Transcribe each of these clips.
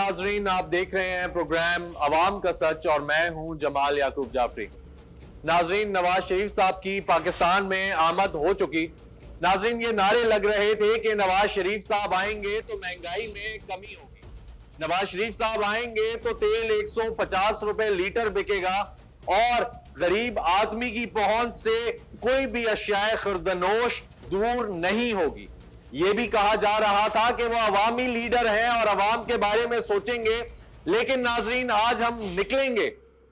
नाजरीन, आप देख रहे हैं प्रोग्राम अवाम का सच और मैं हूं जमाल याकूब जाफरी। नाजरीन, नवाज शरीफ साहब की पाकिस्तान में आमद हो चुकी। नाजरीन, ये नारे लग रहे थे कि नवाज शरीफ साहब आएंगे तो महंगाई में कमी होगी, नवाज शरीफ साहब आएंगे तो तेल 150 रुपए लीटर बिकेगा और गरीब आदमी की पहुंच से कोई भी अशियाए खुर्दनोश दूर नहीं होगी। यह भी कहा जा रहा था कि वो अवामी लीडर हैं और अवाम के बारे में सोचेंगे। लेकिन नाजरीन, आज हम निकलेंगे,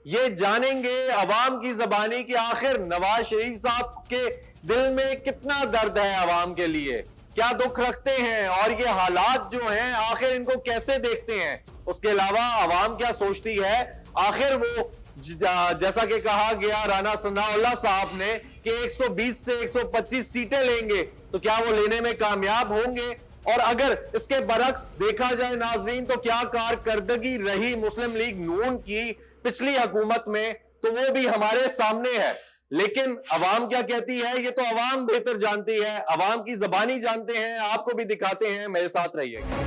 ये जानेंगे अवाम की जबानी कि आखिर नवाज शरीफ साहब के दिल में कितना दर्द है अवाम के लिए, क्या दुख रखते हैं और ये हालात जो हैं आखिर इनको कैसे देखते हैं। उसके अलावा अवाम क्या सोचती है, आखिर वो जैसा कि कहा गया राना सनाउल्लाह साहब ने कि 120 से 125 सीटें लेंगे, तो क्या वो लेने में कामयाब होंगे। और अगर इसके बरक्स देखा जाए नाजरीन, तो क्या कारकर्दगी रही मुस्लिम लीग नून की पिछली हुकूमत में, तो वो भी हमारे सामने है। लेकिन अवाम क्या कहती है ये तो अवाम बेहतर जानती है, अवाम की जबानी जानते हैं, आपको भी दिखाते हैं, मेरे साथ रहिएगा।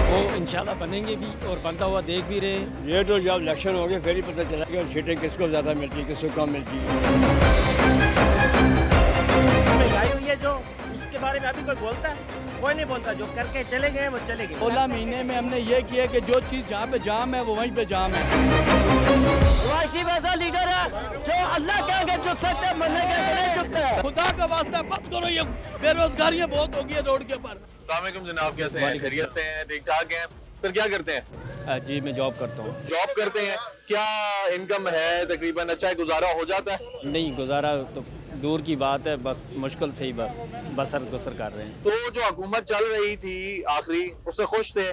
वो इंशाल्लाह बनेंगे भी और बनता हुआ देख भी रहे हैं। ये तो जब इलेक्शन हो गए फिर ही पता चलेगा सीटें किसको ज़्यादा मिलती है किसको कम मिलती है। महंगाई हुई है जो, उसके बारे में अभी कोई बोलता है? कोई नहीं बोलता। जो करके चले गए वो चले गए। 16 महीने में हमने ये किया कि जो चीज़ जहाँ पे जाम है वो वहीं पे जाम है। ऐसा लीडर है जो अल्लाह के आगे झुक सकते हैं, मरने के आगे नहीं झुकते हैं। खुदा का वास्ता बंद करो, ये बेरोजगारियाँ बहुत हो गई है रोड के ऊपर। अस्सलामुअलैकुम जनाब, कैसे हैं? खैरियत से हैं? ठीक ठाक हैं? सर क्या करते हैं? जी मैं जॉब करता हूँ। जॉब करते हैं, क्या इनकम है? तकरीबन अच्छा है, गुजारा हो जाता है? नहीं, गुजारा तो दूर की बात है, बस मुश्किल से ही बस बसर कर रहे हैं। तो जो हुकूमत चल रही थी आखिरी, उससे खुश थे?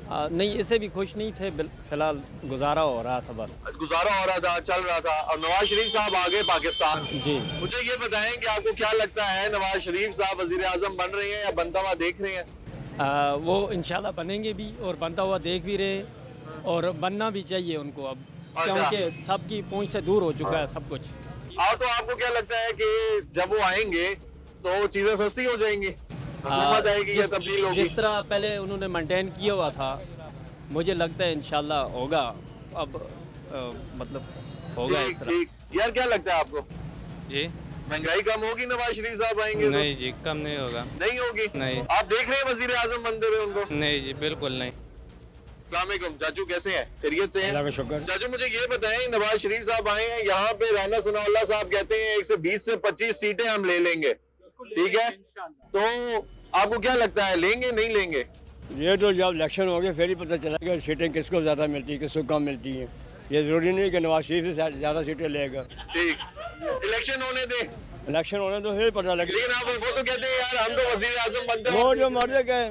नहीं, इससे भी खुश नहीं थे, फिलहाल गुजारा हो रहा था, बस गुजारा हो रहा था, चल रहा था। और नवाज शरीफ साहब आ गए पाकिस्तान। जी। मुझे ये बताएं कि आपको क्या लगता है, नवाज शरीफ साहब वजीर आजम बन रहे हैं या बनता हुआ देख रहे हैं? वो इंशाल्लाह बनेंगे भी और बनता हुआ देख भी रहे हैं और बनना भी चाहिए उनको अब, क्योंकि सबकी पहुंच से दूर हो चुका है सब कुछ। तो आपको क्या लगता है कि जब वो आएंगे तो चीजें सस्ती हो जाएंगी, हुकूमत आएगी या तब्दील होगी? जिस तरह पहले उन्होंने मेंटेन किया हुआ था, मुझे लगता है इंशाल्लाह होगा अब, मतलब होगा इस तरह। यार क्या लगता है आपको? जी, महंगाई कम होगी नवाज शरीफ साहब आएंगे? नहीं जी, कम नहीं होगा। नहीं होगी? नहीं। आप देख रहे हैं वजीर आजम बनते हुए उनको? नहीं जी, बिल्कुल नहीं। अस्सलाम वालेकुम चाचू, कैसे हैं? खैरियत से हैं? अल्लाह का शुक्र। चाचू मुझे ये बताएं, नवाज शरीफ साहब आए हैं यहाँ पे, राना सनाउल्लाह साहब कहते हैं 120 से 25 सीटें हम ले लेंगे, ठीक है? तो आपको क्या लगता है, लेंगे नहीं लेंगे? ये तो जब इलेक्शन हो गए फिर ही पता चलेगा सीटें किसको ज़्यादा मिलती है किसको कम मिलती है। ये ज़रूरी नहीं कि नवाज शरीफ से ज़्यादा सीटें लेगा। ठीक, इलेक्शन होने दे, इलेक्शन होने तो फिर पता लगेगा। लेकिन आप वो तो कहते हैं यार हम तो वजीर आजम बनते हैं। वो जो मर्जी कहे,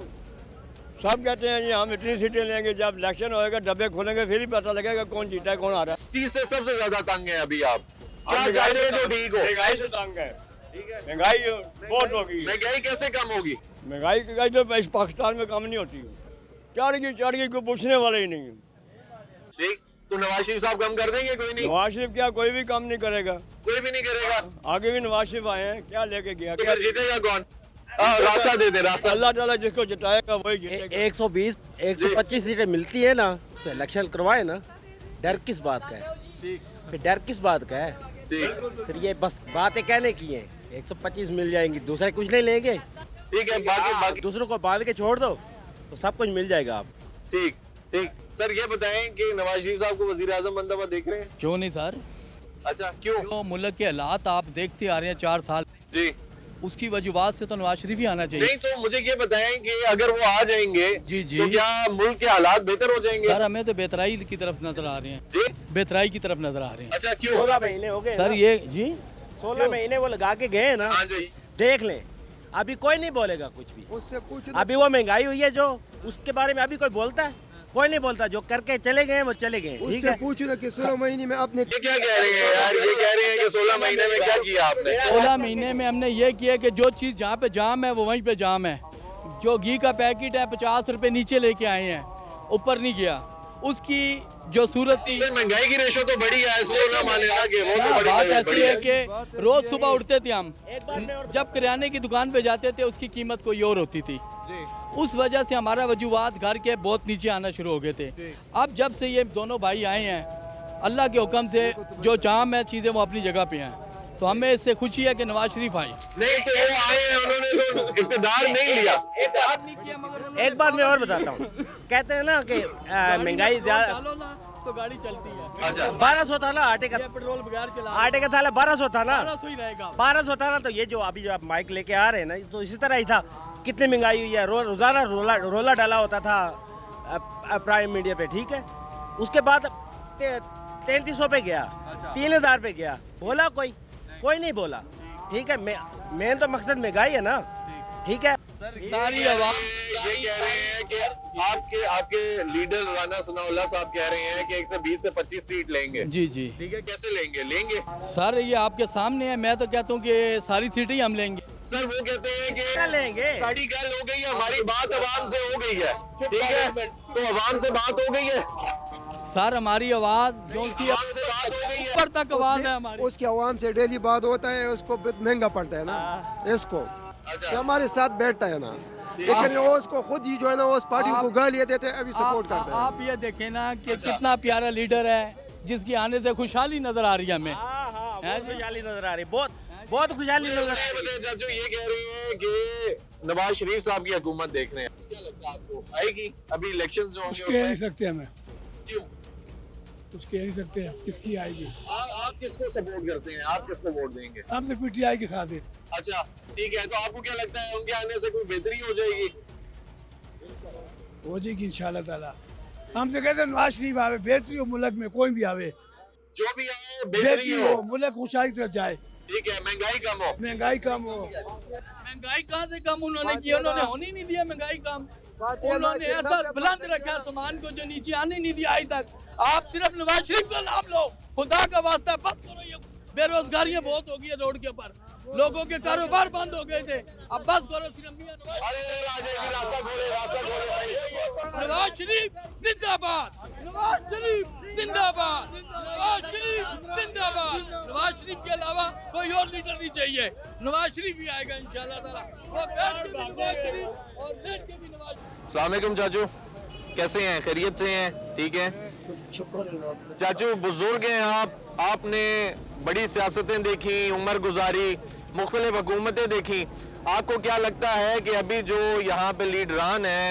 सब कहते हैं जी हम इतनी सीटें लेंगे, जब इलेक्शन होएगा डब्बे खोलेंगे फिर ही पता लगेगा कौन जीता है कौन आ रहा है। इस चीज से सबसे ज्यादा तंग है अभी आप, क्या चाहते हैं जो ठीक हो? महंगाई से तंग है, महंगाई बहुत होगी। महंगाई कैसे कम होगी? महंगाई तो इस पाकिस्तान में कम नहीं होती, चढ़ गई कोई पूछने वाला ही नहीं। ठीक, तो नवाज शरीफ साहब कम कर देंगे? कोई नहीं, नवाज शरीफ क्या कोई भी काम नहीं करेगा, कोई भी नहीं करेगा। आगे भी नवाज शरीफ आए हैं, क्या लेके गया? तो फिर जीतेगा कौन? रास्ता दे दे, रास्ता। अल्लाह ताला जिसको जिताएगा वही जीतेगा। 120 125 सीटें मिलती है ना, तो इलेक्शन करवाए ना, डर किस बात का है? फिर डर किस बात का है? फिर ये बस बातें कहने की हैं, 125 मिल जाएंगी, दूसरे कुछ नहीं लेंगे। ठीक है, बाकी दूसरों को बांध के छोड़ दो तो सब कुछ मिल जाएगा आप। ठीक ठीक। सर ये बताएं कि नवाज शरीफ साहब को वजीर आजम बनता हुआ देख रहे हैं? क्यों नहीं सर? अच्छा, क्यों? जो मुल्क के हालात आप देखते आ रहे हैं 4 साल से, जी, उसकी वजूहत से तो नवाज शरीफ ही आना चाहिए। नहीं तो मुझे ये बताएं कि अगर वो आ जाएंगे जी जी, तो क्या मुल्क के हालात बेहतर हो जाएंगे? सर हमें तो बेहतराई की तरफ नजर आ रहे हैं। जी, बेहतराई की तरफ नजर आ रहे हैं। अच्छा क्यों? 16 महीने हो गए सर ना? ये जी 16 महीने वो लगा के गए ना, हाँ जी, देख लें, अभी कोई नहीं बोलेगा कुछ भी। उससे पूछ, अभी वो महंगाई हुई है जो, उसके बारे में अभी कोई बोलता है? कोई नहीं बोलता। जो करके चले गए वो चले गए, ठीक है? पूछो कि 16 महीने में आपने ये क्या कह रहे हैं यार? ये कह रहे हैं कि 16 महीने में क्या किया आपने? 16 महीने में हमने ये किया कि जो चीज़ जहाँ पे जाम है वो वहीं पे जाम है। जो घी का पैकेट है 50 रुपए नीचे लेके आए हैं, ऊपर नहीं गया। उसकी जो सूरत थी, सर महंगाई की रेशो तो बड़ी है, इसको ना माने ना कि वो तो बात बड़ी ऐसी बड़ी है है। कि रोज सुबह उठते थे हम, जब किराने की दुकान पे जाते थे उसकी कीमत कोई और होती थी, उस वजह से हमारा वजूहात घर के बहुत नीचे आना शुरू हो गए थे। अब जब से ये दोनों भाई आए हैं, अल्लाह के हुक्म से जो जाम है चीज़ें वो अपनी जगह पे हैं, तो हमें इससे खुशी है कि नवाज शरीफ आए। नहीं तो वो आए हैं, उन्होंने तो इक़्तिदार नहीं लिया। एक बात मैं और बताता हूँ, कहते हैं ना कि महंगाई ज्यादा, डालो ना तो गाड़ी चलती है। अच्छा 1200 था ना आटे का, ये पेट्रोल बगैर चला आटे का थाला 1200 था ना, 1200 ही रहेगा। 1200 था ना। तो ये जो अभी जो आप माइक लेके आ रहे हैं ना, तो इसी तरह ही था। कितनी महंगाई हुई है, रोजाना रोला डाला होता था प्राइम मीडिया पे, ठीक है। उसके बाद 3300 पे गया, 3000 पे गया, बोला कोई नहीं बोला, ठीक है। मेन तो मकसद महंगाई है ना, ठीक है। सारी आवाम ये कह रहे हैं कि आपके लीडर राना सनाउल्लाह साहब कह रहे हैं कि 120 से 25 सीट लेंगे। जी जी ठीक है, कैसे लेंगे? सर, ये आपके सामने है। मैं तो कहता हूँ कि सारी सीटें ही हम लेंगे। सर वो कहते हैं कि क्या लेंगे? साड़ी गल हो गई है, हमारी बात अवाम से हो गई है, ठीक है। तो अवाम से बात हो गई है, सर हमारी आवाज जो सी अवाम से बात हो गई है। ऊपर तक आवाज है हमारी। उसके आवाम से डेली बात होता है, उसको महंगा पड़ता है ना इसको, अच्छा कि हमारे साथ बैठता है ना, लेकिन वो उसको खुद ही जो है ना उस पार्टी को गालियाँ देते हैं, अभी सपोर्ट करते हैं। आप ये देखें ना कि कितना प्यारा लीडर है, जिसके आने से खुशहाली नजर आ रही है हमें। हाँ, बहुत खुशहाली नजर आ रही, बहुत खुशहाली नजर आ रही। चाचू ये कह रहे हैं कि नवाज शरीफ साहब की हुकूमत देख रहे हैं, क्या लगता है आपको आएगी? अभी इलेक्शंस जो होंगे कह नहीं सकते हमें, क्यों? कुछ कह नहीं सकते किसकी आएगी। आप किसको सपोर्ट करते हैं? आप किसको वोट देंगे? हम से पीटीआई के साथ है। अच्छा ठीक है, तो आपको क्या लगता है उनके आने से कोई बेहतरी हो जाएगी? हो जाएगी इंशाल्लाह ताला। हमसे कहते हैं नवाज शरीफ आवे, बेहतरी हो मुल्क में, कोई भी आवे, जो भी आए बेहतरी बेहतरी हो, हो, मुल्क खुशहाली की तरफ जाए, ठीक है, महंगाई कम हो। महंगाई कम हो। महंगाई कहाँ से कम उन्होंने की? उन्होंने होने नहीं दिया महंगाई कम। उन्होंने ऐसा बुलंद रखा सामान को जो नीचे आने नहीं दिया आज तक। आप सिर्फ नवाज शरीफ का नाम लो, खुदा का वास्ता बस करो। ये बेरोजगारियां बहुत हो गई है रोड के ऊपर, लोगों के कारोबार बंद हो गए थे, अब बस करो सिर्फ मियां नवाज। अरे रास्ता खोले भाई। नवाज शरीफ जिंदाबाद, नवाज शरीफ जिंदाबाद, नवाज शरीफ जिंदाबाद। नवाज शरीफ के अलावा कोई और लीडर नहीं चाहिए। नवाज शरीफ ही आएगा इंशाल्लाह ताला। वो बैठ के भी नवाज शरीफ और बैठ के भी नवाज। अस्सलाम वालेकुम चाचू, कैसे हैं? खैरियत से हैं? ठीक है चाचू, बुजुर्ग हैं आपने बड़ी सियासतें देखी, उम्र गुजारी, मुख्तलिफ हुकूमतें देखी। आपको क्या लगता है कि अभी जो यहाँ पे लीडरान हैं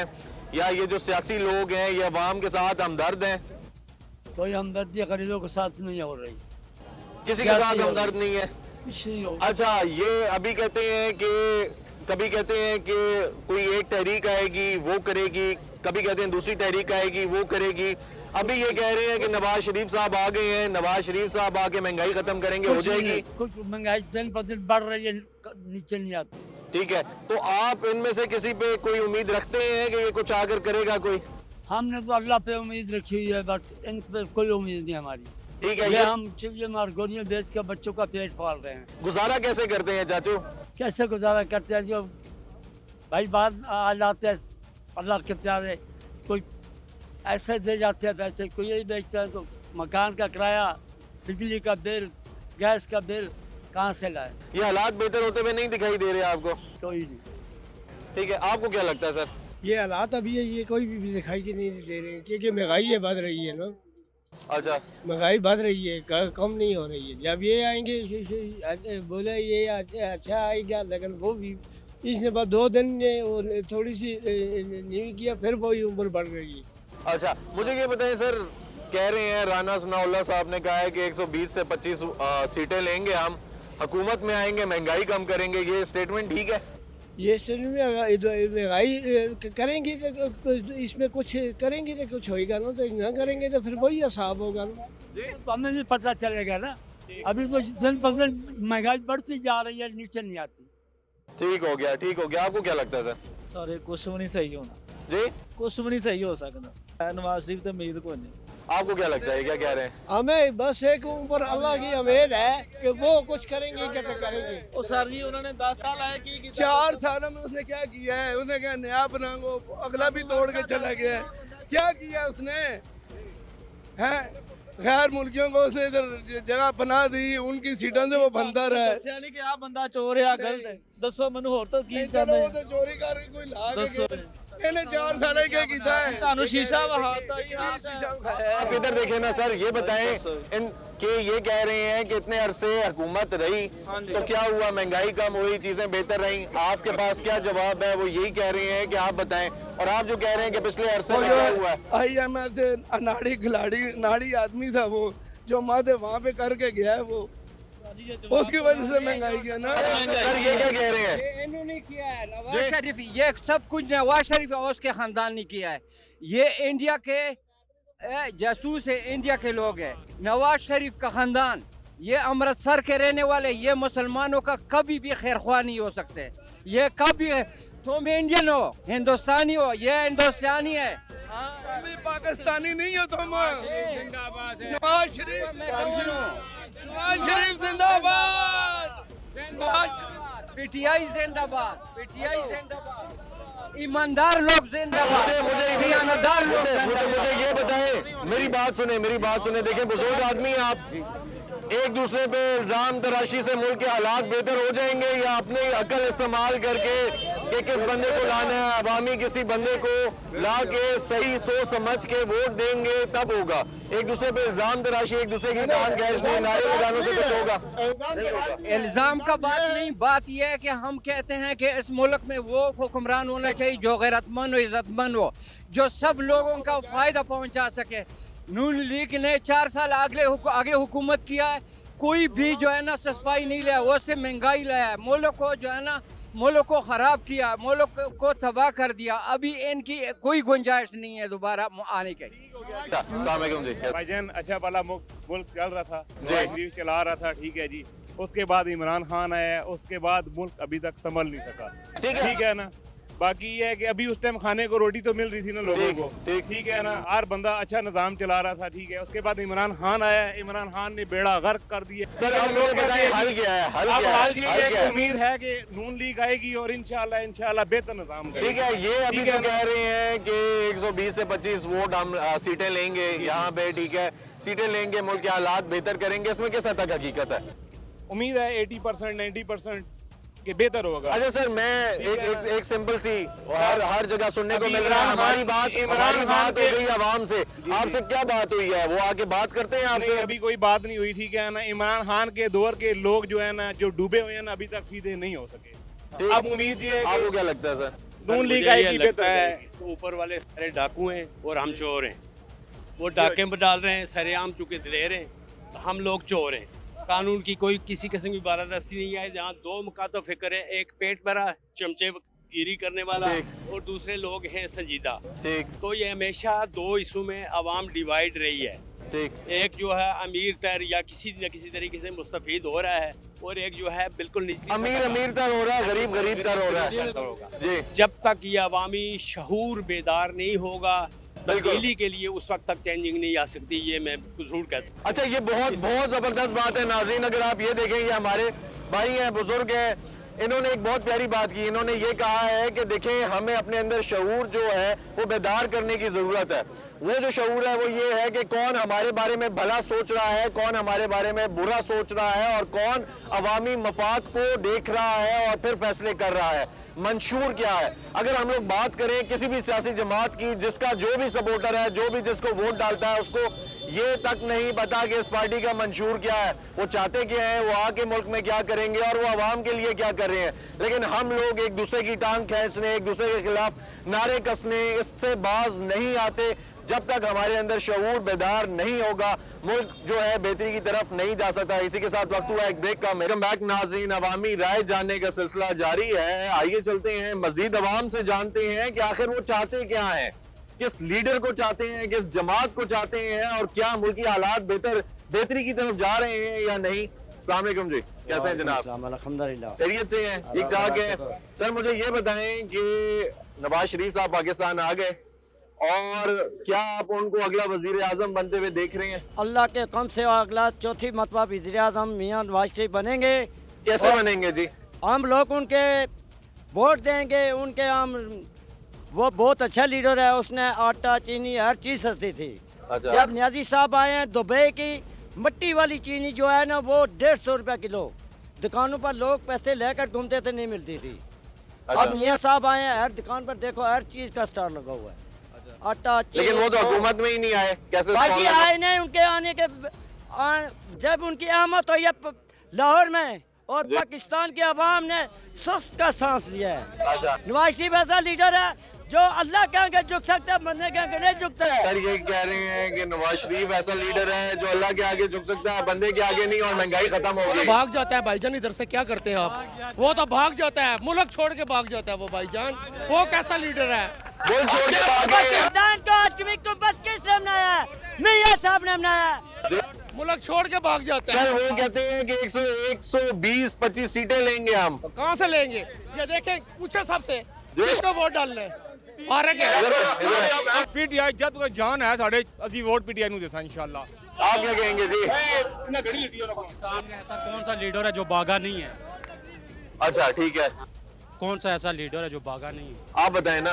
या ये जो सियासी लोग हैं, ये अवाम के साथ हमदर्द हैं? कोई हमदर्दी गरीबों के साथ नहीं हो रही, किसी के साथ हमदर्द नहीं है? अच्छा, ये अभी कहते हैं कि कभी कहते हैं कि कोई एक तहरीक आएगी वो करेगी, कभी कहते हैं दूसरी तहरीक आएगी वो करेगी। अभी ये कह रहे हैं कि नवाज शरीफ साहब आ गए हैं, नवाज शरीफ साहब आके महंगाई खत्म करेंगे, हो जाएगी। कुछ महंगाई दिन पर दिन बढ़ रही है, नीचे नहीं आती। ठीक है, तो आप इनमें से किसी पे कोई उम्मीद रखते हैं कि ये कुछ आकर करेगा कोई? हमने तो अल्लाह पे उम्मीद रखी हुई है, बस इन पे कोई उम्मीद नहीं हमारी। ठीक है, ये ये हम ये मारगोनियाँ बेच के बच्चों का पेट पाल रहे हैं। गुजारा कैसे करते हैं चाचू? कैसे गुजारा करते हैं? जो भाई बाहर आ जाते हैं अल्लाह के प्यारे, कोई ऐसे दे जाते हैं पैसे, कोई यही बेचता है, तो मकान का किराया, बिजली का बिल, गैस का बिल कहाँ से लाए? ये हालात बेहतर होते हुए नहीं दिखाई दे रहे आपको? कोई नहीं। ठीक है, आपको क्या लगता है सर? ये हालात अभी ये कोई भी दिखाई के नहीं दे रहे हैं, क्योंकि महंगाई है बढ़ रही है ना, अच्छा महंगाई बढ़ रही है, कम नहीं हो रही है। जब ये आएंगे बोले ये अच्छा आएगा, लेकिन वो भी इसने बाद 2 दिन में वो थोड़ी सी नहीं किया, फिर वही उम्र बढ़ रही है। अच्छा, मुझे ये बताएं सर, कह रहे हैं राना सनाउल्लाह साहब ने कहा है कि 120 से 25 सीटें लेंगे, हम हुकूमत में आएंगे, महंगाई कम करेंगे, ये स्टेटमेंट ठीक है? ये महंगाई करेंगे तो इसमें कुछ करेंगे तो कुछ होएगा ना, तो ना करेंगे तो फिर वही हिसाब होगा ना। तो हमें भी पता चलेगा ना, अभी तो दिन पर दिन महंगाई बढ़ती जा रही है, नीचे नहीं आती। ठीक हो गया, ठीक हो गया। आपको क्या लगता है सर? सारे कुछ भी नहीं सही होना जी, कुछ भी नहीं सही हो सकता। नवाज शरीफ तो उम्मीद को नहीं। आपको क्या लगता है, क्या कह रहे हैं? हमें बस एक ऊपर अल्लाह की उम्मीद है कि वो कुछ करेंगे, क्या करेंगे। ओ सर जी, उन्होंने 10 साल आए की 4 सालों में उसने क्या किया है? उसने क्या नया बना वो अगला भी तोड़ के चला गया है? क्या किया उसने? है गैर मुल्कियों को उसने इधर जगह बना दी, उनकी सीटों से वो बनता रहा है। ਦੱਸਿਆ ਨਹੀਂ ਕਿ ਆ ਬੰਦਾ ਚੋਰ ਆ ਗਲਤ ਹੈ ਦੱਸੋ ਮੈਨੂੰ ਹੋਰ ਤਾਂ ਕੀ चलो ਚਾਹੁੰਦੇ वो तो चोरी करके कोई ला के ਦੱਸੋ ਇਹਨੇ 4 साल क्या कीता है? ਤੁਹਾਨੂੰ ਸ਼ੀਸ਼ਾ ਵਹਾਤਾ ਹੀ शीशा खाया है। आप इधर देखें ना सर, ये बताएं कि ये कह रहे हैं कि इतने अरसे हुकूमत रही तो क्या हुआ, महंगाई कम हुई, चीजें बेहतर रही, आपके पास क्या जवाब है? वो यही कह रहे हैं कि आप बताएं, और आप जो कह रहे हैं कि पिछले अरसे में क्या हुआ है? IMF से अनाड़ी खिलाड़ी नाड़ी आदमी था वो, जो माथे वहाँ पे करके गया है वो, उसकी वजह से महंगाई किया ना। सर ये क्या कह रहे हैं? इन्होंने किया है नवाज शरीफ, ये सब कुछ नवाज शरीफ और उसके खानदान ने किया है। ये इंडिया के जासूस है, इंडिया के लोग हैं। नवाज शरीफ का खानदान, ये अमृतसर के रहने वाले, ये मुसलमानों का कभी भी खैरख्वाह नहीं हो सकते। ये कभी तुम इंडियन हो, हिंदुस्तानी हो, ये हिंदुस्तानी है। तुम पाकिस्तानी नहीं हो तुम। नवाज शरीफ, नवाज शरीफ जिंदाबाद, PTI जिंदाबाद, PTI जिंदाबाद, ईमानदार लोग जिंदाबाद, ईमानदार लोग मुझे ये बताएं, मेरी बात सुने, देखें बुजुर्ग आदमी हैं आप, एक दूसरे पे इल्जाम तराशी से मुल्क के हालात बेहतर हो जाएंगे या अपनी अकल इस्तेमाल करके कि किस बंदे को लाना है, अवामी किसी बंदे को ला के सही सोच समझ के वोट देंगे तब होगा। एक दूसरे पे इल्जाम तराशी, एक दूसरे की टांग खींचने, नारे लगाने से कुछ होगा? इल्जाम का बात नहीं, बात यह है कि हम कहते हैं कि इस मुल्क में वो हुक्मरान होना चाहिए जो गैरतमंद हो, इज्जतमंद हो, जो सब लोगों का फायदा पहुंचा सके। नून लीग ने 4 साल आगे हुकूमत किया है, कोई भी जो है ना सस्पाई नहीं लाया, वो से महंगाई लाया है, मुल्क को जो है ना मुल्क को ख़राब किया, मुल्क को तबाह कर दिया। अभी इनकी कोई गुंजाइश नहीं है दोबारा आने की। जी भाईजान अच्छा भला मुल्क चल रहा था, नवाज शरीफ चला रहा था, ठीक है जी। उसके बाद इमरान खान आया, उसके बाद मुल्क अभी तक संभल नहीं सका, ठीक है ना। बाकी ये है कि अभी उस टाइम खाने को रोटी तो मिल रही थी ना लोगों को, ठीक है ना, हर बंदा अच्छा निजाम चला रहा था, ठीक है। उसके बाद इमरान खान आया, इमरान खान ने बेड़ा गर्क कर दिया। सर अब मुझे बताइए हल क्या है? हाल ये उम्मीद है कि नून लीग आएगी और इंशाल्लाह बेहतर निजाम करेगी। ठीक है, ये अभी तो कह रहे हैं कि 120 से 25 वोट हम सीटें लेंगे यहाँ पे, ठीक है, सीटें लेंगे, मुल्क के हालात बेहतर करेंगे, इसमें किस हद तक हकीकत है? उम्मीद है 80% 90% के बेहतर होगा। अच्छा सर, मैं एक सिंपल सी हर जगह सुनने को मिल रहा है, हमारी बात हो गई आवाम से, आपसे क्या बात हुई है? वो आके बात करते हैं आपसे? अभी कोई बात नहीं हुई, ठीक है ना। इमरान खान के दौर के लोग जो है ना, जो डूबे हुए हैं ना, अभी तक सीधे नहीं हो सके। अब उम्मीद ये है, आपको क्या लगता है सर? नून लीग आएगी, बेहतर है। ऊपर वाले सारे डाकू हैं और हम चोर हैं, वो डाके डाल रहे हैं, सरेआम चुके ले रहे हैं, हम लोग चोर हैं। कानून की कोई किसी किस्म की बारादस्ती नहीं है। जहाँ 2 मुकातो फिक्र है, एक पेट भरा चमचे गिरी करने वाला और दूसरे लोग हैं संजीदा। तो ये हमेशा 2 हिस्सों में आवाम डिवाइड रही है। एक जो है अमीर तर या किसी न किसी तरीके से मुस्तफीद हो रहा है, और एक जो है बिल्कुल अमीर तर हो रहा है, गरीब तर हो रहा है जी। जब तक ये अवामी शहूर बेदार नहीं होगा, तब्दीली के लिए उस वक्त तक चेंजिंग नहीं आ सकती, ये मैं जरूर कह सकता हूं। अच्छा, ये बहुत जबरदस्त बात है नाज़रीन, अगर आप ये देखें, ये हमारे भाई हैं, बुजुर्ग हैं, इन्होंने एक बहुत प्यारी बात की। इन्होंने ये कहा है कि देखें, हमें अपने अंदर शऊर जो है वो बेदार करने की जरूरत है। वो जो शऊर है वो ये है कि कौन हमारे बारे में भला सोच रहा है, कौन हमारे बारे में बुरा सोच रहा है, और कौन अवामी मफाद को देख रहा है और फिर फैसले कर रहा है। मंशूर क्या है? अगर हम लोग बात करें किसी भी सियासी जमात की, जिसका जो भी सपोर्टर है, जो भी जिसको वोट डालता है, उसको ये तक नहीं पता कि इस पार्टी का मंशूर क्या है, वो चाहते क्या है, वो आके मुल्क में क्या करेंगे और वो आवाम के लिए क्या कर रहे हैं। लेकिन हम लोग एक दूसरे की टांग खींचने, एक दूसरे के खिलाफ नारे कसने, इससे बाज नहीं आते। जब तक हमारे अंदर शऊर बेदार नहीं होगा, मुल्क जो है बेहतरी की तरफ नहीं जा सकता। इसी के साथ वक्त हुआ एक ब्रेक का। वेलकम बैक नाज़रीन, अवामी राय जानने का सिलसिला जारी है। आइए चलते हैं, मजीद अवाम से जानते हैं कि आखिर वो चाहते क्या हैं, किस लीडर को चाहते हैं, किस जमात को चाहते हैं, और क्या मुल्की हालात बेहतरी की तरफ जा रहे हैं या नहीं। अस्सलाम वालेकुम जी, कैसे हैं जनाब? अल्हम्दुलिल्लाह खैरियत से हैं, ठीक ठाक है। सर मुझे ये बताएं कि नवाज शरीफ साहब पाकिस्तान आ गए, और क्या आप उनको अगला वजीर आजम बनते हुए देख रहे हैं? अल्लाह के कम से अगला 4थी मरतबा वज़ीर आज़म मियां नवाज शरीफ बनेंगे। कैसे बनेंगे जी? हम लोग उनके वोट देंगे, उनके हम वो बहुत अच्छा लीडर है, उसने आटा चीनी हर चीज़ सस्ती थी, अच्छा। जब न्याजी साहब आए हैं, दुबई की मिट्टी वाली चीनी जो है ना वो 150 रुपया किलो, दुकानों पर लोग पैसे लेकर घूमते थे, नहीं मिलती थी। अच्छा। अब मियाँ साहब आए हैं, हर दुकान पर देखो हर चीज का स्टार लगा हुआ है। आटा, लेकिन वो तो हुकूमत में ही नहीं आए, कैसे बाकी स्टॉल लगा? आए नहीं, उनके आने के जब उनकी आमद हुई है लाहौर में और पाकिस्तान की आवाम ने सुस्त का सांस लिया है। अच्छा। नवाज शरीफ ऐसा लीडर है जो अल्लाह के आगे झुक सकता है, बंदे के आगे नहीं झुकता है। सर ये कह रहे हैं कि नवाज शरीफ ऐसा लीडर है जो अल्लाह के आगे झुक सकता है, बंदे के आगे नहीं, और महंगाई खत्म हो गई। भाग जाता है भाईजान, इधर से क्या करते हैं आप? वो तो भाग जाता है, मुल्क छोड़ के भाग जाता है वो भाईजान, वो कैसा लीडर है? मुल्क छोड़ के भाग गए। पाकिस्तान को आठवीं को बस किसने बनाया है? मियां साहब ने बनाया। मुल्क छोड़ के भाग जाता है। सर वो कहते हैं कि 120-125 सीटें लेंगे हम। कहाँ से लेंगे? ये देखें, पूछे सबसे किसको वोट डालना है? पीटीआई जब तक जान है साढ़े असि वोट पीटीआई ਨੂੰ देसा इंशाल्लाह। आप क्या कहेंगे जी? पाकिस्तान में ऐसा कौन सा लीडर है जो भागा नहीं है? अच्छा ठीक है, कौन सा ऐसा लीडर है जो भागा नहीं है? आप बताएं ना।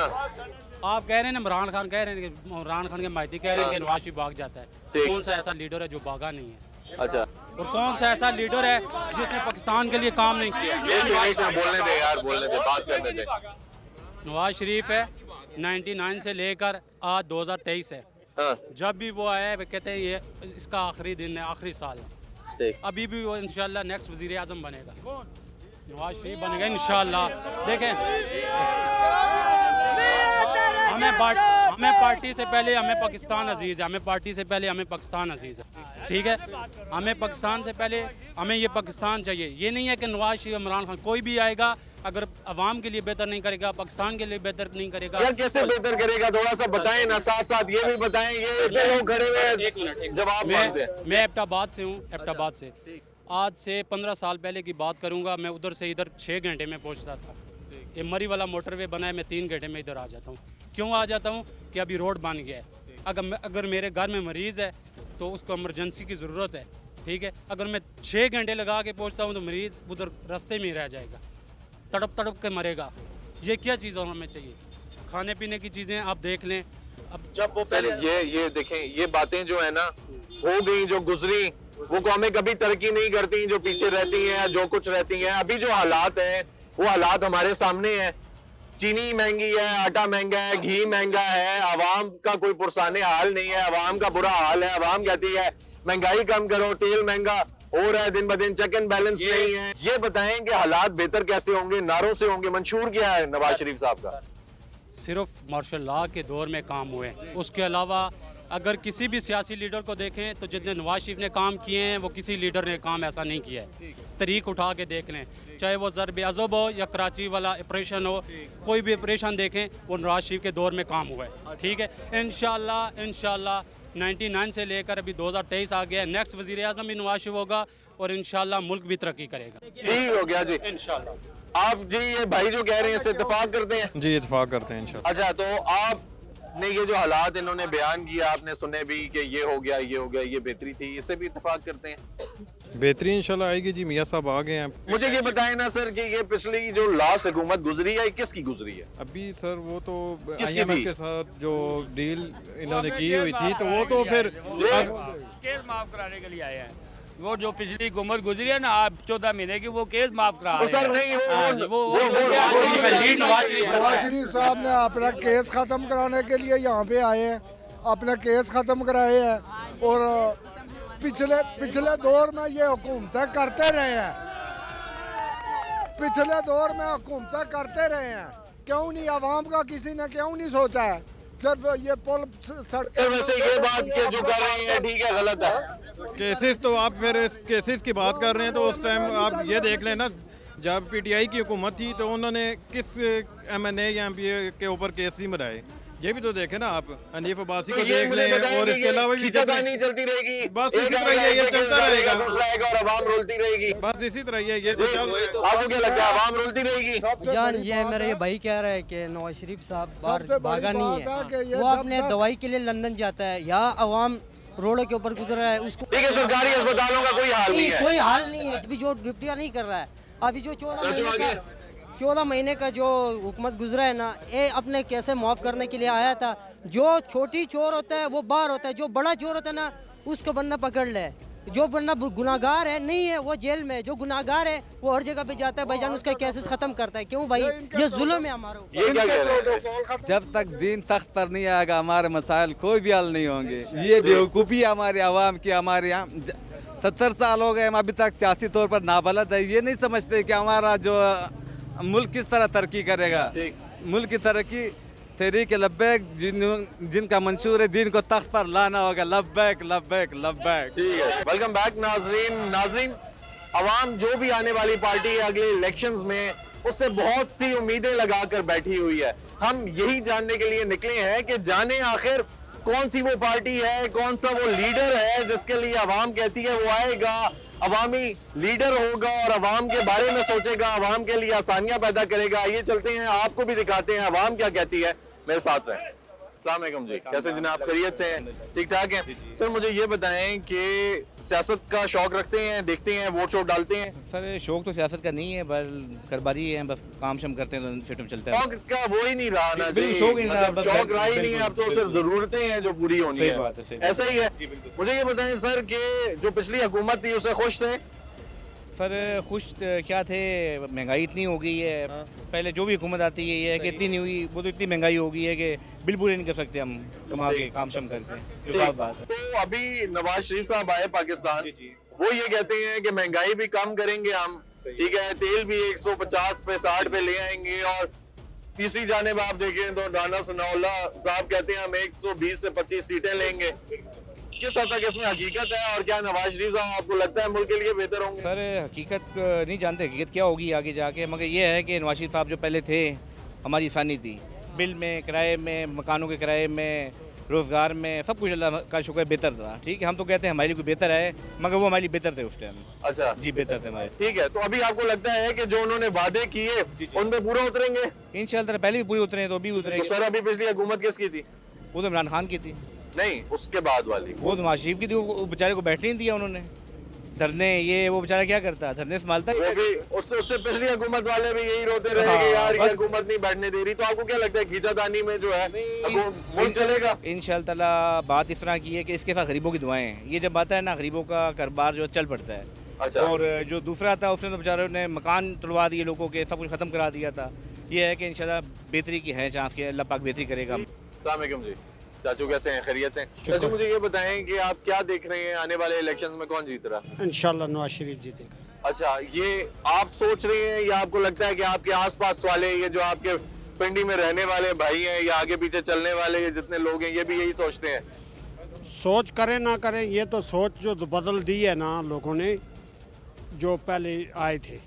आप कह रहे हैं ना, इमरान खान कह रहे हैं कि इमरान खान के मायदी कह रहे हैं कि नवाज शरीफ भाग जाता है। ठीक। कौन सा ऐसा लीडर है जो भागा नहीं है? अच्छा, और कौन सा ऐसा लीडर है जिसने पाकिस्तान के लिए काम नहीं किया? ये बोलने दे यार, बोलने दे, बात करने दे। नवाज शरीफ है 99 से लेकर आज 2023 है। हाँ। जब भी वो आया वो कहते हैं ये इसका आखिरी दिन है, आखिरी साल है। ठीक। अभी भी वो इंशाल्लाह नेक्स्ट वजीर आजम बनेगा, नवाज शरीफ बनेगा इंशाल्लाह। देखें, हमें पार्टी से पहले हमें पाकिस्तान अजीज है, हमें पार्टी से पहले हमें पाकिस्तान अजीज है, ठीक है? हमें पाकिस्तान से पहले हमें ये पाकिस्तान चाहिए। ये नहीं है कि नवाज शरीफ, इमरान खान, कोई भी आएगा अगर अवाम के लिए बेहतर नहीं करेगा, पाकिस्तान के लिए बेहतर नहीं करेगा। यार कैसे बेहतर करेगा, थोड़ा सा बताएं ना, साथ साथ ये भी बताएं। ये इतने लोग खड़े हुए हैं, जवाब मांगते हैं। मैं एबटाबाद से हूँ, एबटाबाद से। आज से 15 साल पहले की बात करूँगा, मैं उधर से इधर 6 घंटे में पहुँचता था। ये मरी वाला मोटरवे बना है, मैं 3 घंटे में इधर आ जाता हूँ। क्यों आ जाता हूँ? कि अभी रोड बन गया है। अगर मेरे घर में मरीज़ है तो उसको इमरजेंसी की ज़रूरत है, ठीक है? अगर मैं 6 घंटे लगा के पहुँचता हूँ तो मरीज़ उधर रास्ते में ही रह जाएगा, तड़प तड़प के मरेगा। ये क्या चीज़ और हमें चाहिए? खाने पीने की चीज़ें आप देख लें। अब जब वो सर ये देखें, ये बातें जो है ना हो गई, जो गुजरी, वो कौमें कभी तरक्की नहीं करती जो पीछे रहती हैं, जो कुछ रहती हैं। अभी जो हालात हैं वो हालात हमारे सामने हैं। चीनी महंगी है, आटा महंगा है, घी महंगा है, आवाम का कोई पुरसाने हाल नहीं है, आवाम का बुरा हाल है। आवाम कहती है महंगाई कम करो, तेल महंगा हो रहा है दिन ब दिन, चेक एंड बैलेंस नहीं है। ये बताएं कि हालात बेहतर कैसे होंगे? नारों से होंगे। मंशूर क्या है नवाज शरीफ साहब का? सिर्फ मार्शल लॉ के दौर में काम हुए, उसके अलावा अगर किसी भी सियासी लीडर को देखें तो जितने नवाज शरीफ ने काम किए हैं वो किसी लीडर ने काम ऐसा नहीं किया है। तरीक उठा के देख लें, चाहे वो ज़रब अज़ब हो या कराची वाला ऑपरेशन हो, कोई भी ऑपरेशन देखें वो नवाज शरीफ के दौर में काम हुआ है, ठीक है? इंशाल्लाह 99 से लेकर अभी 2023 आ गया, नेक्स्ट वज़ीर आज़म भी नवाज शरीफ होगा और इंशाल्लाह मुल्क भी तरक्की करेगा। ठीक हो गया जी, इंशाल्लाह। आप जी ये भाई जो कह रहे हैं इससे इत्तेफाक करते हैं? जी इत्तेफाक करते हैं इंशाल्लाह। अच्छा, तो आपने ये जो हालात इन्होंने बयान किया, आपने सुने भी कि ये हो गया, ये बेहतरी थी, इससे भी इत्तेफाक करते हैं? बेहतरी इंशाल्लाह आएगी जी, मियाँ साहब आ गए हैं। मुझे ये बताएं ना सर कि ये पिछली जो लास्ट हुकूमत गुजरी है किसकी गुजरी है? अभी सर वो तो किसकी IMF थी? के साथ जो डील इन्होंने की हुई थी तो वो तो फिर केस माफ कराने के लिए आए हैं। वो जो पिछली हुकूमत गुजरी है ना, आप 14 महीने की, वो केस माफ करा तो सर नहीं नवाज शरीफ साहब ने अपना केस खत्म कराने के लिए यहाँ पे आए हैं, अपने केस खत्म कराए हैं और पिछले दौर में ये हुकूमतें करते रहे हैं, पिछले दौर में हुकूमतें करते रहे हैं। क्यों नहीं आवाम का किसी ने क्यों नहीं सोचा है? सिर्फ ये पुल सर वैसे ये बात के जो कर रहे हैं ठीक है, गलत है? केसेस तो आप फिर इस केसेस की बात कर रहे हैं तो उस टाइम आप ये देख लें ना, जब PTI की हुकूमत थी तो उन्होंने किस MNA या MP के ऊपर केस नहीं बनाए, ये भी तो देखें ना आप। हनीफ अब्बासी को देख लें और इसके अलावा भी खींचातानी चलती रहेगी, बस इसी तरह ये चलता रहेगा, दूसरा आएगा और आवाम रोलती रहेगी। बस इसी तरह ये तो आपको क्या लगता है आवाम रोलती रहेगी? जान ये मेरे भाई कह रहे हैं कि नवाज शरीफ साहब बाहर भागा नहीं है, वो अपने दवाई के लिए लंदन जाता है, यहाँ अवाम रोडों के ऊपर गुजर रहा है, उसको ठीक है। सरकारी अस्पतालों का कोई हाल नहीं है, कोई हाल नहीं है। अभी जो ड्यूटियाँ नहीं कर रहा है, अभी जो 14 महीने 14 महीने का जो हुकूमत गुजरा है ना, ये अपने कैसे माफ़ करने के लिए आया था। जो छोटी चोर होता है वो बाहर होता है, जो बड़ा चोर होता है ना उसको बंदा पकड़ ले। जो बंदा गुनाहगार है नहीं है वो जेल में, जो गुनाहगार है वो हर जगह पे जाता है भाईजान, उसका केसेस खत्म करता है। क्यों भाई, ये जुल्म है हमारा। ये क्या कह रहे हैं? जब तक दीन तख्त पर नहीं आएगा हमारे मसाइल कोई भी हल नहीं होंगे। ये बेवकूफ़ी हमारे आवाम की। हमारे यहाँ 70 साल हो गए, हम अभी तक सियासी तौर पर नाबलद है। ये नहीं समझते कि हमारा जो मुल्क किस तरह तरक्की करेगा। मुल्क की तरक्की तहरीक लब्बैक जिनका मंशूर है, दीन को तख्त पर लाना होगा। लब्बैक लब्बैक लब्बैक। ठीक है, वेलकम बैक नाजरीन। अवाम जो भी आने वाली पार्टी है अगले इलेक्शंस में, उससे बहुत सी उम्मीदें लगाकर बैठी हुई है। हम यही जानने के लिए निकले हैं कि जाने आखिर कौन सी वो पार्टी है, कौन सा वो लीडर है जिसके लिए अवाम कहती है वो आएगा, अवामी लीडर होगा और अवाम के बारे में सोचेगा, अवाम के लिए आसानियां पैदा करेगा। ये चलते हैं, आपको भी दिखाते हैं अवाम क्या कहती है। मेरे साथ रहे। अस्सलाम वालेकुम जी, कैसे जनाब, खैरियत से हैं? ठीक ठाक हैं सर। मुझे ये बताएं कि सियासत का शौक रखते हैं, देखते हैं, वोट शोट डालते हैं? सर शौक तो सियासत का नहीं है, बस घरबारी है, बस काम शम करते हैं तो सिस्टम चलता है। शौक का वो ही नहीं रहा ना जी, शौक ही नहीं रहा, मतलब शौक रहा ही नहीं है। अब तो सिर्फ जरूरतें हैं जो पूरी होनी है। बात है, ऐसा ही है। मुझे ये बताएं सर कि जो पिछली हुकूमत थी उससे खुश थे? सर खुश क्या थे, महंगाई इतनी हो गई है। पहले जो भी हुकूमत आती है ये है कि इतनी नहीं हुई, वो तो इतनी महंगाई हो गई है कि बिल पूरे नहीं कर सकते हम कमा के काम शम करके। जो साफ बात है। तो अभी नवाज शरीफ साहब आए पाकिस्तान, वो ये कहते हैं कि महंगाई भी कम करेंगे हम, ठीक है, तेल भी 150 पे 60 पे ले आएंगे। और तीसरी जानिब आप देखें तो राना सनाउल्लाह साहब कहते हैं हम 120 से 25 सीटें लेंगे। किस हद तक इसमें हकीकत है और क्या नवाज शरीफ साहब आपको लगता है मुल्क के लिए बेहतर होंगे? सर हकीकत नहीं जानते हकीकत क्या होगी आगे जाके, मगर ये है कि नवाज शरीफ साहब जो पहले थे हमारी आसानी थी, बिल में, किराए में, मकानों के किराए में, रोज़गार में, सब कुछ अल्लाह का शुक्र बेहतर था। ठीक है, हम तो कहते हैं हमारे लिए बेहतर है, मगर वो हमारे लिए बेहतर थे उस टाइम। अच्छा जी, बेहतर थे हमारे। ठीक है, तो अभी आपको लगता है कि जो उन्होंने वादे किए उन पे पूरा उतरेंगे? इंशाअल्लाह पहले भी पूरे उतरे तो अभी उतरेंगे। तो सर अभी पिछली हुकूमत किसकी थी? वो तो इमरान खान की थी। नहीं, उसके बाद वाली वो नवाज शरीफ की थी। वो बेचारे को बैठने नहीं दिया उन्होंने, धरने, ये वो बेचारा क्या करता है, धरने संभालता है। वो भी उससे पिछली हुकूमत वाले भी यही रोते रहे कि यार ये हुकूमत नहीं बैठने दे रही। तो आपको क्या लगता है खींचातानी में जो है मुल्क चलेगा? इंशाअल्लाह ताला बात इस तरह की है कि इसके साथ गरीबों की दुआएं हैं। ये जब आता है ना, गरीबों का कारोबार जो चल पड़ता है। अच्छा। और जो दूसरा था उसने तो बेचारों ने मकान तुड़वा दिए लोगों के, सब कुछ खत्म करा दिया था। ये है कि इंशाल्लाह बेहतरी की है चांस के, अल्लाह पाक बेहतरी करेगा। अस्सलाम वालेकुम जी, चाचू कैसे हैं, खैरियत से? चाचू मुझे ये बताएं कि आप क्या देख रहे हैं आने वाले इलेक्शंस में कौन जीत रहा? इंशाल्लाह नवाज शरीफ जीतेगा। अच्छा, ये आप सोच रहे हैं या आपको लगता है कि आपके आसपास वाले, ये जो आपके पिंडी में रहने वाले भाई हैं या आगे पीछे चलने वाले ये जितने लोग हैं, ये भी यही सोचते हैं? सोच करें ना करें, ये तो सोच जो बदल दी है ना लोगों ने, जो पहले आए थे।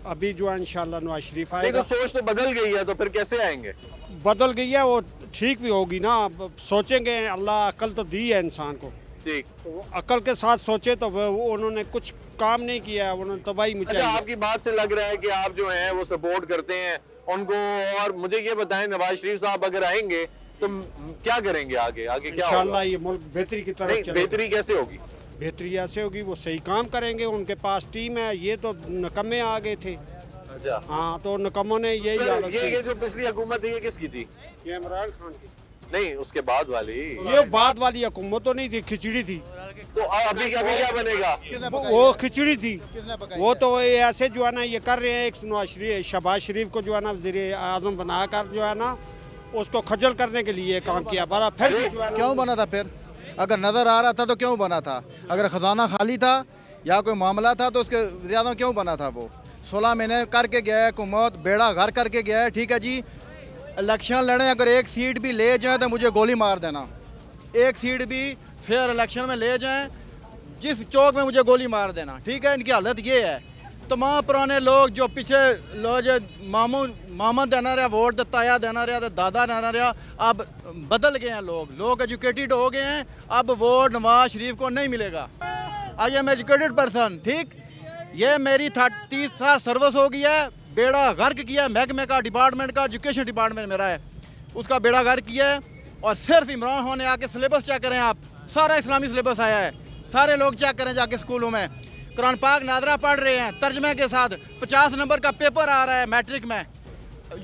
अभी जो है इंशाल्लाह नवाज शरीफ आएगा। तो सोच तो बदल गई है, तो फिर कैसे आएंगे? बदल गई है, वो ठीक भी होगी ना। अब सोचेंगे, अल्लाह अकल तो दी है इंसान को, ठीक, तो अकल के साथ सोचे तो वो उन्होंने कुछ काम नहीं किया, उन्होंने तबाही मचाई। अच्छा, आपकी बात से लग रहा है कि आप जो हैं वो सपोर्ट करते हैं उनको। और मुझे ये बताएं, नवाज शरीफ साहब अगर आएंगे तो क्या करेंगे आगे? आगे क्या होगा? इंशाल्लाह ये मुल्क बेहतरी की तरफ चलेगा। बेहतरी कैसे होगी? बेहतरी ऐसे होगी, वो सही काम करेंगे, उनके पास टीम है। ये तो नकम्मे आ गए थे। अच्छा, हाँ, तो नकम्मों ने यही ये जो पिछली हुकूमत है ये किसकी थी? ये इमरान खान की। नहीं, उसके बाद वाली। ये बाद वाली हुकूमत तो नहीं थी, खिचड़ी थी। तो अभी क्या बनेगा? वो खिचड़ी थी। वो तो ऐसे जो है ना ये कर रहे हैं, एक शहबाज शरीफ को जो है ना वज़ीर आज़म बनाकर जो है ना उसको खजल करने के लिए काम किया। बड़ा फिर क्यों बना था? फिर अगर नज़र आ रहा था तो क्यों बना था? अगर ख़जाना खाली था या कोई मामला था तो उसके ज़्यादा क्यों बना था? वो 16 महीने करके गया है हुकूमत, बेड़ा घर करके गया है। ठीक है जी, इलेक्शन लड़े, अगर एक सीट भी ले जाएं तो मुझे गोली मार देना। एक सीट भी फेयर इलेक्शन में ले जाएं, जिस चौक में मुझे गोली मार देना। ठीक है, इनकी हालत ये है। तमाम पुराने लोग जो पीछे लोग जो मामा देना रहा वोट, तो ताया देना रहा, तो दादा देना रहा, अब बदल गए हैं लोग एजुकेटेड हो गए हैं। अब वोट नवाज शरीफ को नहीं मिलेगा। आई एम एजुकेटेड पर्सन, ठीक, ये मेरी 30 साल सर्विस हो गई है, बेड़ा गर्क किया महकमे का, डिपार्टमेंट का, एजुकेशन डिपार्टमेंट मेरा है, उसका बेड़ा गर्क किया है। और सिर्फ इमरान खान ने आके सिलेबस चेक करें आप, सारा इस्लामी सिलेबस आया है, सारे लोग चेक करें जाके स्कूलों में। कुरान पाक नादरा पढ़ रहे हैं तर्जमे के साथ। 50 नंबर का पेपर आ रहा है मैट्रिक में,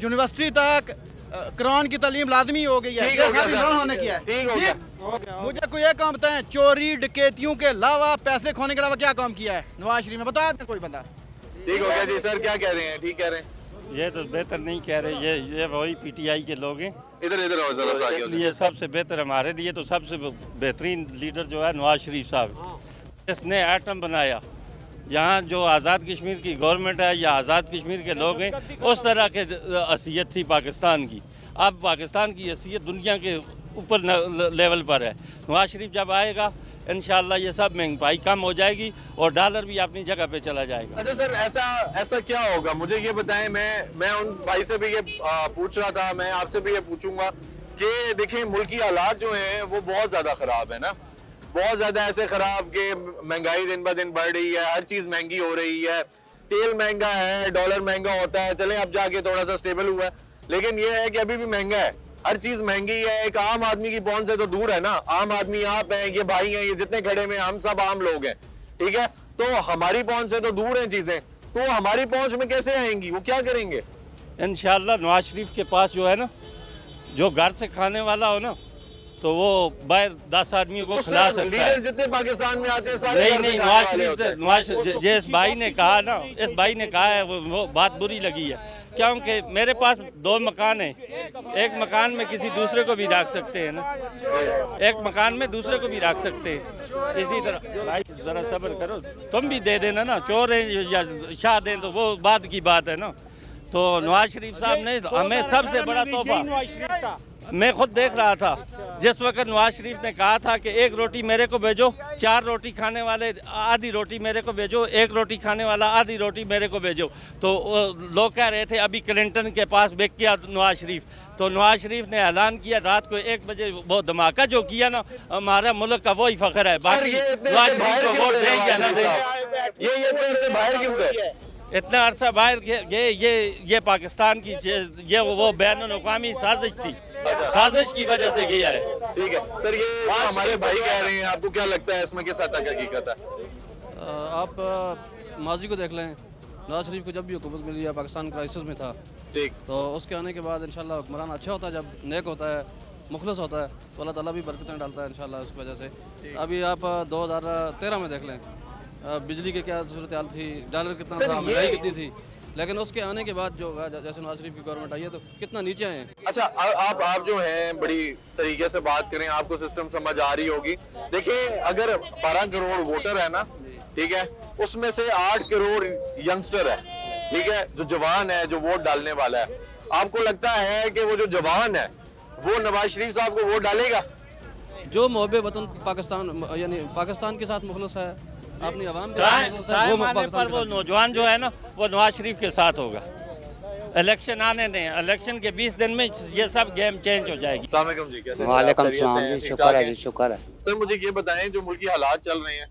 यूनिवर्सिटी तक कुरान की तालीम लाजमी हो गई है। ठीक हो गया ये सर। होने किया है। ठीक हो गया। मुझे कोई एक काम बताएं, चोरी डकैतियों के अलावा, पैसे खोने के अलावा क्या काम किया है नवाज शरीफ ने, बता दें कोई बंदा। ठीक हो गया जी। सर क्या कह रहे हैं? ठीक कह रहे हैं? ये तो बेहतर नहीं कह रहे, ये वही पीटीआई के लोग हैं। इधर इधर आओ जरा सा आगे। ये सबसे बेहतर हमारे लिए तो सबसे बेहतरीन लीडर जो है नवाज शरीफ साहब, इसने एटम बनाया। यहाँ जो आज़ाद कश्मीर की गवर्नमेंट है या आज़ाद कश्मीर के लोग हैं, उस तरह के हैसियत थी पाकिस्तान की। अब पाकिस्तान की हैसियत दुनिया के ऊपर लेवल पर है। नवाज शरीफ जब आएगा इंशाल्लाह ये सब महंगाई कम हो जाएगी और डॉलर भी अपनी जगह पे चला जाएगा। अच्छा सर, ऐसा क्या होगा मुझे ये बताएं। मैं उन भाई से भी ये पूछ रहा था, मैं आपसे भी ये पूछूंगा कि देखिए मुल्क की हालात जो हैं वो बहुत ज़्यादा ख़राब है ना, बहुत ज़्यादा ऐसे ख़राब कि महंगाई दिन ब दिन बढ़ रही है, हर चीज़ महंगी हो रही है, तेल महंगा है, डॉलर महंगा होता है, चलें अब जाके थोड़ा सा स्टेबल हुआ है, लेकिन ये है कि अभी भी महंगा है, हर चीज महंगी है। एक आम आदमी की पहुंच से तो दूर है ना, आम आदमी आप हैं, ये भाई हैं, ये जितने खड़े में हम सब आम लोग हैं, ठीक है, तो हमारी पहुंच से तो दूर हैं चीजें, तो हमारी पहुंच में कैसे आएंगी, वो क्या करेंगे? इंशाल्लाह नवाज शरीफ के पास जो है ना, जो घर से खाने वाला हो ना, तो वो बाहर 10 आदमियों को खिला सकता है। लीडर जितने पाकिस्तान में आते हैं सारे नहीं, नवाज शरीफ जिस भाई ने कहा ना, इस भाई ने कहा है वो बात बुरी लगी है, क्योंकि मेरे पास 2 मकान हैं, एक मकान में किसी दूसरे को भी रख सकते हैं ना, एक मकान में दूसरे को भी रख सकते हैं। इसी तरह भाई जरा सब्र करो, तुम भी दे देना ना, चोर हैं या शाह दें तो वो बात की बात है ना। तो नवाज शरीफ साहब ने हमें सबसे बड़ा तोहफा, मैं खुद देख रहा था जिस वक्त नवाज शरीफ ने कहा था कि 1 रोटी मेरे को भेजो, 4 रोटी खाने वाले आधी रोटी मेरे को भेजो, 1 रोटी खाने वाला आधी रोटी मेरे को भेजो, तो लोग कह रहे थे अभी क्लिंटन के पास बेच किया नवाज शरीफ। तो नवाज शरीफ ने ऐलान किया रात को 1 बजे, वो धमाका जो किया ना, हमारा मुल्क का वही फख्र है। बाकी नवाज शरीफ को वोट दें या ना दें, ये बाहर क्यों गए? इतना अरसा बाहर ये पाकिस्तान की ये वो बैनुल-अक़वामी साजिश थी, साजिश की वजह से गया है। ठीक है सर, ये हमारे भाई कह रहे हैं, आपको क्या लगता है इसमें किस हद तक हकीकत है? आप माजी को देख लें, नवाज शरीफ को जब भी हुकूमत मिली है पाकिस्तान क्राइसिस में था, ठीक, तो उसके आने के बाद इंशाल्लाह हुक्मरान अच्छा होता है, जब नेक होता है, मुखलस होता है, तो अल्लाह ताला भी बरकतें डालता है इंशाल्लाह उस वजह से। अभी आप 2013 में देख लें, बिजली की क्या सूरत हाल थी, डॉलर कितना था, महंगाई कितनी थी, लेकिन उसके आने के बाद जो जैसे नवाज शरीफ की गवर्नमेंट आई है तो कितना नीचे आए हैं। अच्छा, आप जो हैं बड़ी तरीके से बात करें, आपको सिस्टम समझ आ रही होगी। देखिए अगर 12 करोड़ वोटर है ना, ठीक है, उसमें से 8 करोड़ यंगस्टर है, ठीक है, जो जवान है, जो वोट डालने वाला है, आपको लगता है कि वो जो जवान है वो नवाज शरीफ साहब को वोट डालेगा? जो मोहब्बे वतन पाकिस्तान यानी पाकिस्तान के साथ मुखलस है, अपनी आवाम पर वो नौजवान जो है ना, वो नवाज शरीफ के साथ होगा। इलेक्शन आने दें, इलेक्शन के 20 दिन में ये सब गेम चेंज हो जाएगी। अस्सलाम वालेकुम जी, कैसे? वालेकुम सलाम जी, शुक्र है जी, शुक्र है। सर मुझे ये बताएं, जो मुल्क की हालात चल रहे हैं,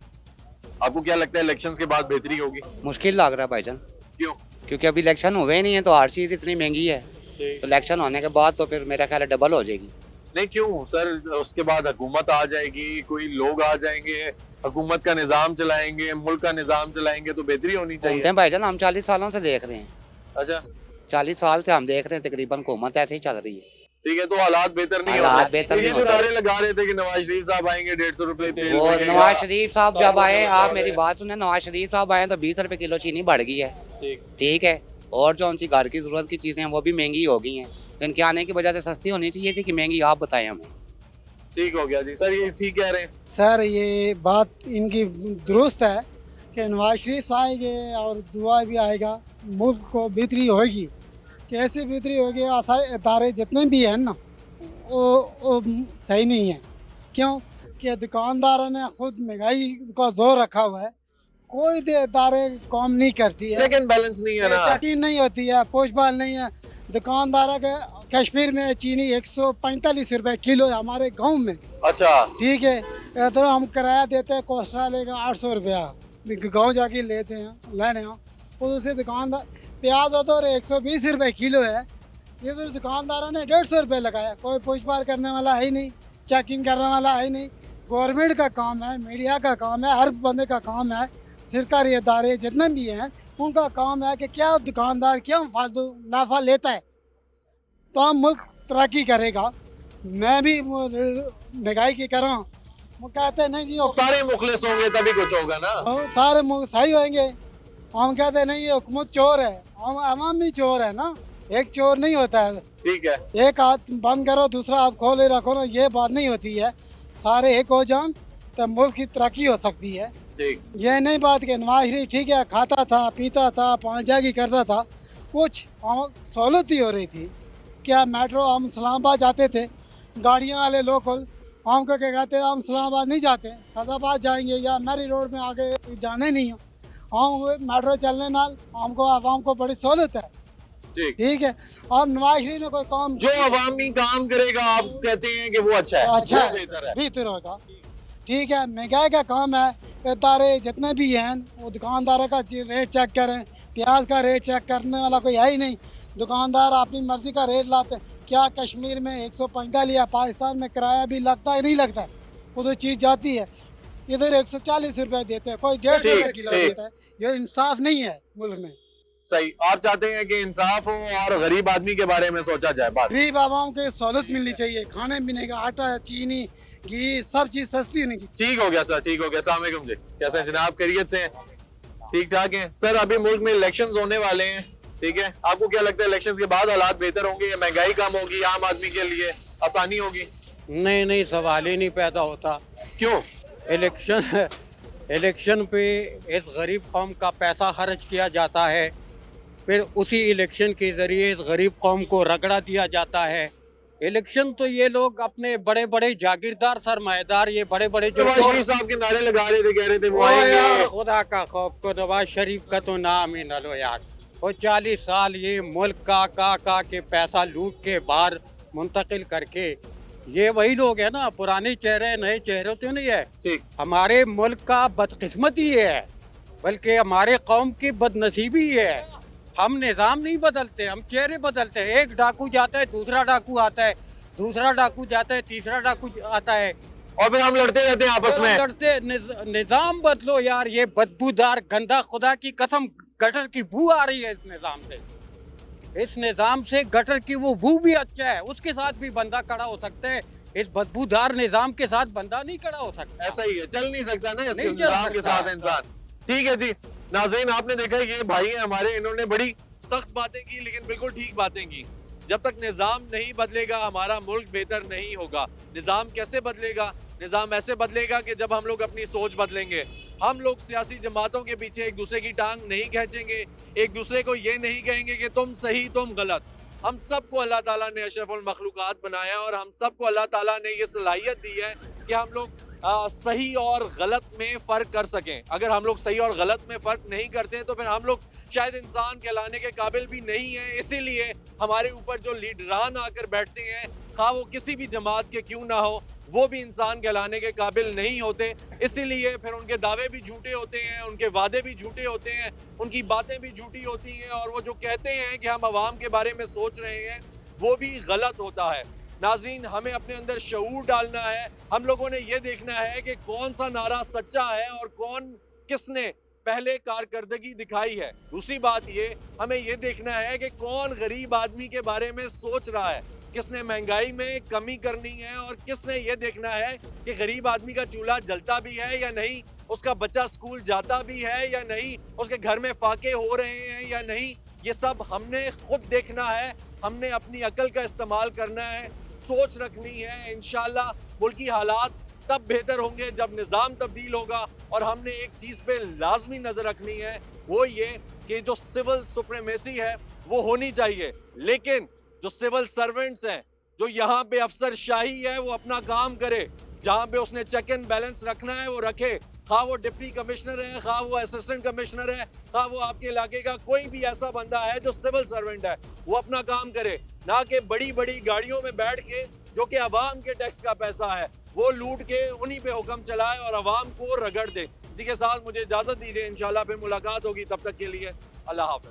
आपको क्या लगता है इलेक्शंस के बाद बेहतरी होगी? मुश्किल लग रहा है भाईजान। क्यों? क्योंकि अभी इलेक्शन हुए नहीं है, तो हर चीज़ इतनी महंगी है, तो इलेक्शन होने के बाद तो फिर मेरा ख्याल है डबल हो जाएगी। नहीं क्यों सर, उसके बाद हुकूमत आ जाएगी, कोई लोग आ जाएंगे, हुकूमत का निजाम चलाएंगे, मुल्क का निजाम चलाएंगे, तो बेहतरी होनी चाहिए। भाईजान हम 40 सालों से देख रहे हैं। अच्छा, 40 साल से हम देख रहे हैं तकरीबन हुकूमत ऐसे ही चल रही है। ठीक है, तो हालात बेहतर नहीं हालात बेहतर नहीं होते। ये जो नारे लगा रहे थे कि नवाज शरीफ साहब आएंगे 150 रुपए तेल, वो नवाज शरीफ साहब जब आए, आप मेरी बात सुने, नवाज शरीफ साहब आए तो 20 रुपए किलो चीनी बढ़ गई है, ठीक है, और जो उनकी घर की जरूरत की चीजें हैं वो भी महंगी हो गई हैं, तो इनके आने की वजह से सस्ती होनी चाहिए थी कि महंगी, आप बताएं हमें। ठीक हो गया जी सर, ये ठीक कह रहे हैं सर, ये बात इनकी दुरुस्त है कि नवाज शरीफ आएंगे और दुआ भी आएगा, मुल्क को बेहतरी होगी। कैसे बेहतरी होगी? सारे इदारे जितने भी हैं ना वो सही नहीं है। क्यों कि दुकानदारों ने खुद महंगाई का जोर रखा हुआ है, कोई इदारे काम नहीं करती है, चेक एंड बैलेंस नहीं है ना, चेकिंग नहीं होती है, पोछपाल नहीं है। दुकानदारों के कश्मीर में चीनी 145 रुपए किलो है, हमारे गांव में। अच्छा, ठीक है, तो हम किराया देते हैं, कोस्टा लेगा 800 रुपया, गाँव जाके लेते हैं, लेने हो उससे दुकानदार प्याज हो तो 120 रुपए किलो है, ये तो दुकानदारों ने 150 रुपये लगाया। कोई पूछपाछ करने वाला है ही नहीं, चेकिंग करने वाला है ही नहीं। गवर्नमेंट का काम है, मीडिया का काम है, हर बंदे का काम है सरकारी इदारे जितने भी हैं उनका काम है कि क्या दुकानदार क्यों फालतू नाफा लेता है, तो हम मुल्क तरक्की करेगा। मैं भी महंगाई की कर रहा हूँ, वो कहते हैं नहीं जी सारे मुखलिस होंगे तभी कुछ होगा ना, सारे मुल्क सही होंगे। हम कहते हैं नहीं ये हुकूमत चोर है, हम आवाम भी चोर है ना, एक चोर नहीं होता है। ठीक है, एक हाथ बंद करो दूसरा हाथ खोले रखो ना, ये बात नहीं होती है। सारे एक हो जान तो मुल्क की तरक्की हो सकती है। ये नहीं बात कि नवाज शरीफ ठीक है खाता था पीता था पाँचागी करता था, कुछ सहूलत ही हो रही थी। क्या मेट्रो हम इस्लामाबाद जाते थे, गाड़ियाँ वाले लोकल हमको क्या कहते हैं हम इस्लामाबाद नहीं जाते, फैजाबाद जाएंगे या मेरी रोड में आगे जाने नहीं हो, हम मेट्रो चलने नाल हमको आवाम को बड़ी सहूलत है। ठीक है, अब नवाज शरीफ ने कोई काम जो अवामी काम करेगा आप कहते हैं कि वो अच्छा है, अच्छा वो बेहतर है, बेहतर होगा। ठीक है, महंगाई का काम है, इदारे जितने भी हैं वो दुकानदारों का रेट चेक करें। प्याज का रेट चेक करने वाला कोई है ही नहीं, दुकानदार अपनी मर्जी का रेट लाते। क्या कश्मीर में 145 या पाकिस्तान में किराया भी लगता है नहीं लगता है, वो तो चीज़ जाती है, इधर 140 रुपये देते हैं, कोई 150 रुपये किलो देता है। ये इंसाफ नहीं है मुल्क में। सही, आप चाहते हैं कि इंसाफ हो और गरीब आदमी के बारे में सोचा जाए। बात गरीब आवाम को सहूलत मिलनी चाहिए, खाने पीने का आटा चीनी घी सब चीज सस्ती होनी चाहिए। ठीक हो गया सर, ठीक हो गया। अस्सलाम वालेकुम जी, कैसे हैं जनाब, खैरियत से हैं? ठीक ठाक हैं सर। अभी मुल्क में इलेक्शंस होने वाले हैं, ठीक है, आपको क्या लगता है इलेक्शंस के बाद हालात बेहतर होंगे या महंगाई कम होगी, आम आदमी के लिए आसानी होगी? नहीं, सवाल ही नहीं पैदा होता। क्यों? इलेक्शन पे इस गरीब कौम का पैसा खर्च किया जाता है, फिर उसी इलेक्शन के जरिए इस गरीब कौम को रगड़ा दिया जाता है। इलेक्शन तो ये लोग अपने बड़े बड़े जागीरदार सरमाएदार, ये बड़े बड़े जो नवाज शरीफ साहब के नारे लगा रहे थे, कह रहे थे वो आएंगे। खुदा का खौफ को नवाज शरीफ का तो नाम ही न लो यार। वो 40 साल ये मुल्क का के पैसा लूट के बाहर मुंतकिल करके, ये वही लोग है ना, पुराने चेहरे नए चेहरे तो नहीं है। ठीक, हमारे मुल्क का बदकिस्मती ये है, बल्कि हमारे कौम की बदनसीबी ये है। हम निज़ाम नहीं बदलते, हम चेहरे बदलते हैं। एक डाकू जाता है, दूसरा डाकू आता है, दूसरा डाकू जाता है, तीसरा डाकू आता है, और फिर हम लड़ते रहते हैं आपस में। लड़ते निज़ाम बदलो यार। ये बदबूदार गंदा, खुदा की कसम गटर की बू आ रही है इस निज़ाम से। इस निज़ाम से गटर की वो बू भी अच्छा है, उसके साथ भी बंदा खड़ा हो सकता है, इस बदबूदार निज़ाम के साथ बंदा नहीं खड़ा हो सकता। ऐसा ही है, चल नहीं सकता ना नहीं इस निज़ाम के साथ इंसान। ठीक है जी नाज़रीन, आपने देखा ये भाई हैं हमारे, इन्होंने बड़ी सख्त बातें की लेकिन बिल्कुल ठीक बातें की। जब तक निज़ाम नहीं बदलेगा हमारा मुल्क बेहतर नहीं होगा। निज़ाम कैसे बदलेगा? निज़ाम ऐसे बदलेगा कि जब हम लोग अपनी सोच बदलेंगे। हम लोग सियासी जमातों के पीछे एक दूसरे की टांग नहीं खींचेंगे, एक दूसरे को ये नहीं कहेंगे कि तुम सही तुम गलत। हम सबको अल्लाह ताला ने अशरफुल मखलूकात बनाया और हम सबको अल्लाह ताला ने ये सलाहियत दी है कि हम लोग सही और गलत में फ़र्क कर सकें। अगर हम लोग सही और गलत में फ़र्क नहीं करते तो फिर हम लोग शायद इंसान कहलाने के काबिल भी नहीं हैं। इसीलिए हमारे ऊपर जो लीडरान आकर बैठते हैं, खा वो किसी भी जमात के क्यों ना हो, वो भी इंसान कहलाने के काबिल नहीं होते। इसीलिए फिर उनके दावे भी झूठे होते हैं, उनके वादे भी झूठे होते हैं, उनकी बातें भी झूठी होती हैं, और वो जो कहते हैं कि हम आवाम के बारे में सोच रहे हैं वो भी गलत होता है। नाज़रीन, हमें अपने अंदर शऊर डालना है। हम लोगों ने ये देखना है कि कौन सा नारा सच्चा है और किसने पहले कारकर्दगी दिखाई है। दूसरी बात ये, हमें ये देखना है कि कौन गरीब आदमी के बारे में सोच रहा है, किसने महंगाई में कमी करनी है, और किसने ये देखना है कि गरीब आदमी का चूल्हा जलता भी है या नहीं, उसका बच्चा स्कूल जाता भी है या नहीं, उसके घर में फाके हो रहे हैं या नहीं। ये सब हमने खुद देखना है, हमने अपनी अकल का इस्तेमाल करना है, सोच रखनी है। इंशाल्लाह मुल्क की हालात तब बेहतर होंगे जब निज़ाम तब्दील होगा। और हमने एक चीज़ पे लाजमी नज़र रखनी है, वो ये कि जो सिविल सुप्रीमेसी है वो होनी चाहिए, लेकिन जो सिविल सर्वेंट्स हैं, जो यहाँ पे अफसर शाही है, वो अपना काम करे। जहाँ पे उसने चेक एंड बैलेंस रखना है वो रखे, खा वो डिप्टी कमिश्नर है, खा वो असिस्टेंट कमिश्नर है, खा वो आपके इलाके का कोई भी ऐसा बंदा है जो सिविल सर्वेंट है, वो अपना काम करे, ना कि बड़ी बड़ी गाड़ियों में बैठ के जो कि अवाम के टैक्स का पैसा है वो लूट के उन्हीं पे हुक्म चलाए और अवाम को रगड़ दे। इसी के साथ मुझे इजाजत दीजिए, इंशाल्लाह फिर मुलाकात होगी, तब तक के लिए अल्लाह हाफ़िज़।